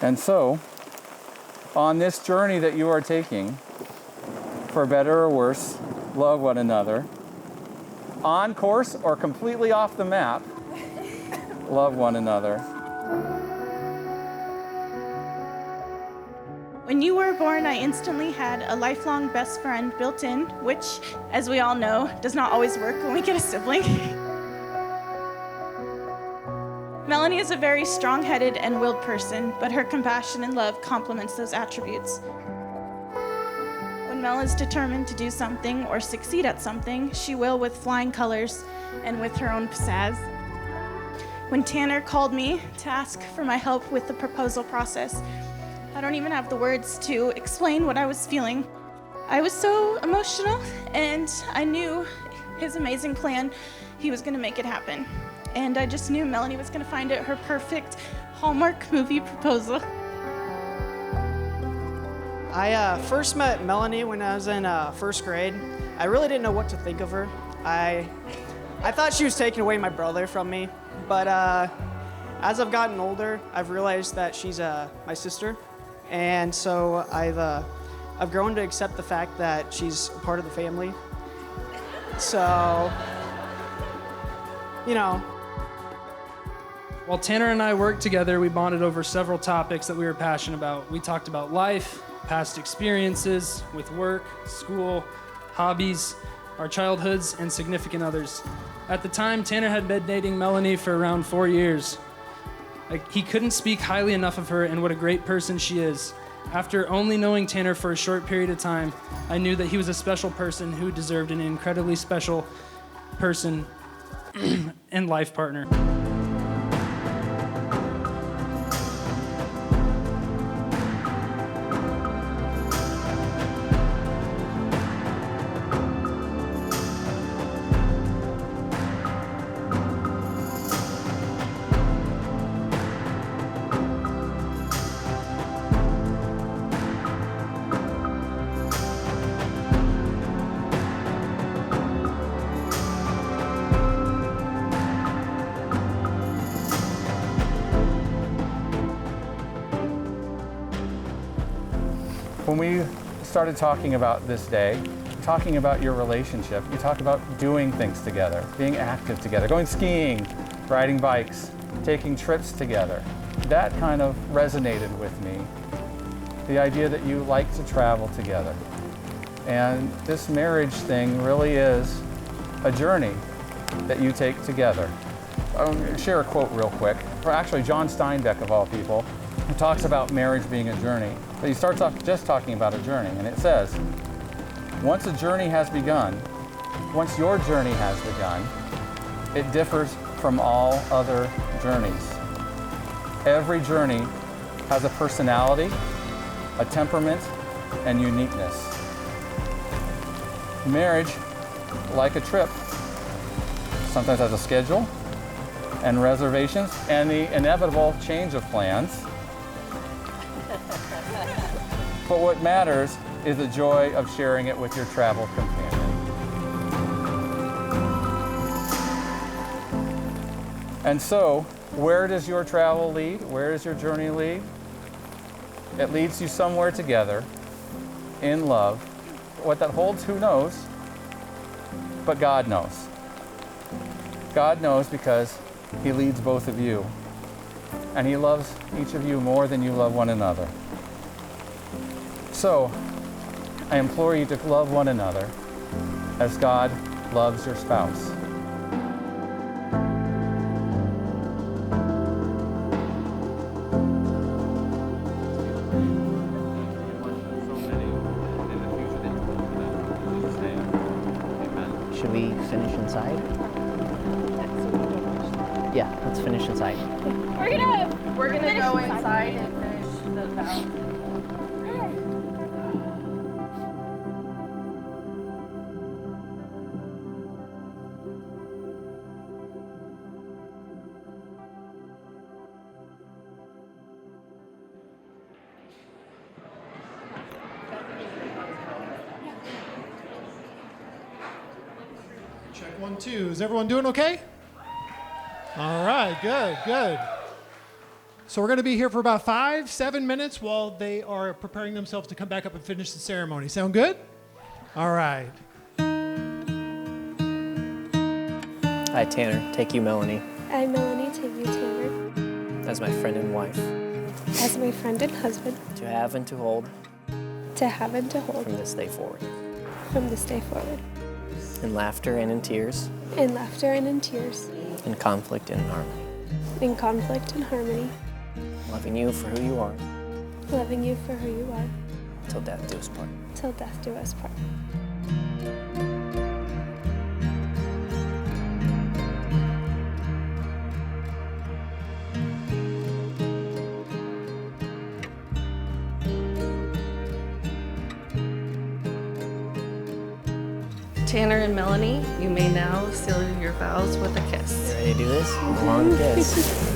And so, on this journey that you are taking, for better or worse, love one another. On course or completely off the map, love one another. When you were born, I instantly had a lifelong best friend built in, which, as we all know, does not always work when we get a sibling. Melony is a very strong-headed and willed person, but her compassion and love complements those attributes. When Mel is determined to do something or succeed at something, she will with flying colors and with her own pizzazz. When Tanner called me to ask for my help with the proposal process, I don't even have the words to explain what I was feeling. I was so emotional, and I knew his amazing plan, he was gonna make it happen. And I just knew Melony was gonna find it her perfect Hallmark movie proposal. I first met Melony when I was in first grade. I really didn't know what to think of her. I thought she was taking away my brother from me, but as I've gotten older, I've realized that she's my sister, and so I've grown to accept the fact that she's a part of the family. So, you know. While Tanner and I worked together, we bonded over several topics that we were passionate about. We talked about life, past experiences with work, school, hobbies, our childhoods, and significant others. At the time, Tanner had been dating Melony for around 4 years. He couldn't speak highly enough of her and what a great person she is. After only knowing Tanner for a short period of time, I knew that he was a special person who deserved an incredibly special person and life partner. When we started talking about this day, talking about your relationship, you talk about doing things together, being active together, going skiing, riding bikes, taking trips together. That kind of resonated with me. The idea that you like to travel together. And this marriage thing really is a journey that you take together. I'll share a quote real quick. Actually, John Steinbeck, of all people, who talks about marriage being a journey. But he starts off just talking about a journey, and it says, once a journey has begun, once your journey has begun, it differs from all other journeys. Every journey has a personality, a temperament, and uniqueness. Marriage, like a trip, sometimes has a schedule and reservations and the inevitable change of plans. But what matters is the joy of sharing it with your travel companion. And so, where does your travel lead? Where does your journey lead? It leads you somewhere together in love. What that holds, who knows? But God knows. God knows because He leads both of you. And He loves each of you more than you love one another. So, I implore you to love one another as God loves your spouse. Should we finish inside? Yeah, let's finish inside. We're gonna go inside and finish the vow. Check 1, 2. Is everyone doing okay? All right, good, good. So we're going to be here for about 5-7 minutes while they are preparing themselves to come back up and finish the ceremony. Sound good? All right. I, Tanner, take you, Melony, I, Melony, take you, Tanner, as my friend and wife, as my friend and husband, to have and to hold to have and to hold from this day forward, from this day forward, in laughter and in tears, in laughter and in tears, in conflict and in harmony, in conflict and harmony, loving you for who you are, loving you for who you are, till death do us part. till death do us part. Tanner and Melony, you may now seal your vows with a kiss. You ready to do this? A long kiss.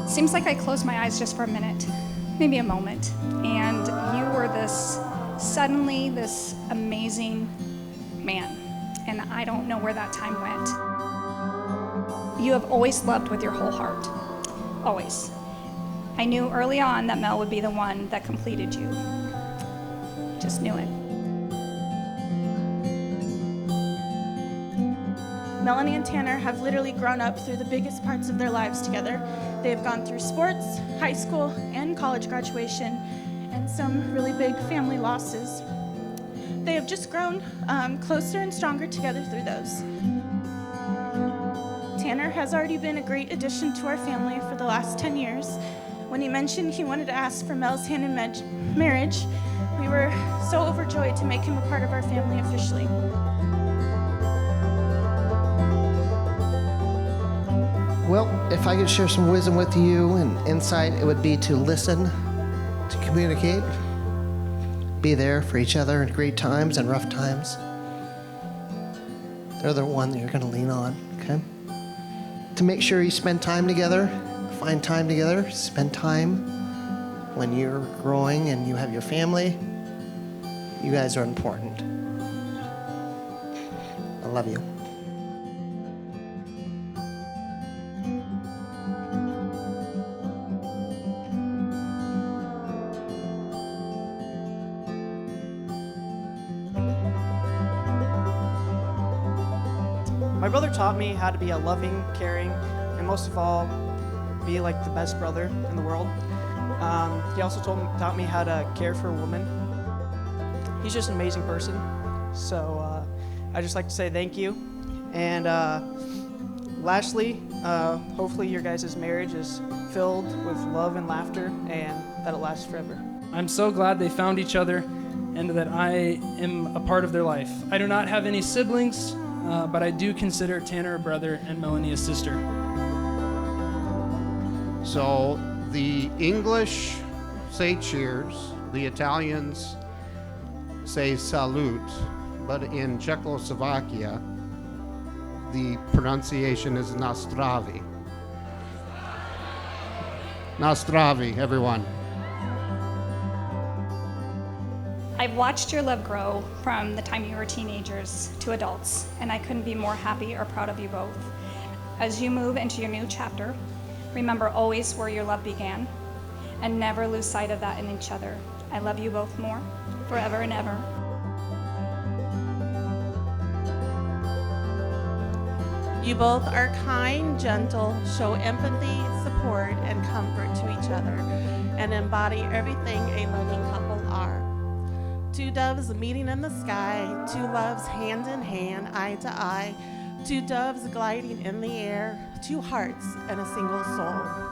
Seems like I closed my eyes just for a minute, maybe a moment, and you were suddenly this amazing man, and I don't know where that time went. You have always loved with your whole heart, always. I knew early on that Mel would be the one that completed you. Just knew it. Melony and Tanner have literally grown up through the biggest parts of their lives together. They have gone through sports, high school, and college graduation, and some really big family losses. They have just grown closer and stronger together through those. Tanner has already been a great addition to our family for the last 10 years. When he mentioned he wanted to ask for Mel's hand in marriage, we were so overjoyed to make him a part of our family officially. Well, if I could share some wisdom with you and insight, it would be to listen, to communicate, be there for each other in great times and rough times. They're the one that you're going to lean on, okay? To make sure you spend time together, find time together, spend time when you're growing and you have your family. You guys are important. I love you. My brother taught me how to be a loving, caring, and most of all, be like the best brother in the world. He also taught me how to care for a woman. He's just an amazing person. So I just like to say thank you. And lastly, hopefully your guys' marriage is filled with love and laughter and that it lasts forever. I'm so glad they found each other and that I am a part of their life. I do not have any siblings, but I do consider Tanner a brother and Melony a sister. So the English say cheers, The Italians say salute, but in Czechoslovakia, the pronunciation is nastravi. Nastravi, everyone. I've watched your love grow from the time you were teenagers to adults, and I couldn't be more happy or proud of you both. As you move into your new chapter, remember always where your love began, and never lose sight of that in each other. I love you both more, forever and ever. You both are kind, gentle, show empathy, support, and comfort to each other, and embody everything a loving couple are. Two doves meeting in the sky, two loves hand in hand, eye to eye, two doves gliding in the air, two hearts and a single soul.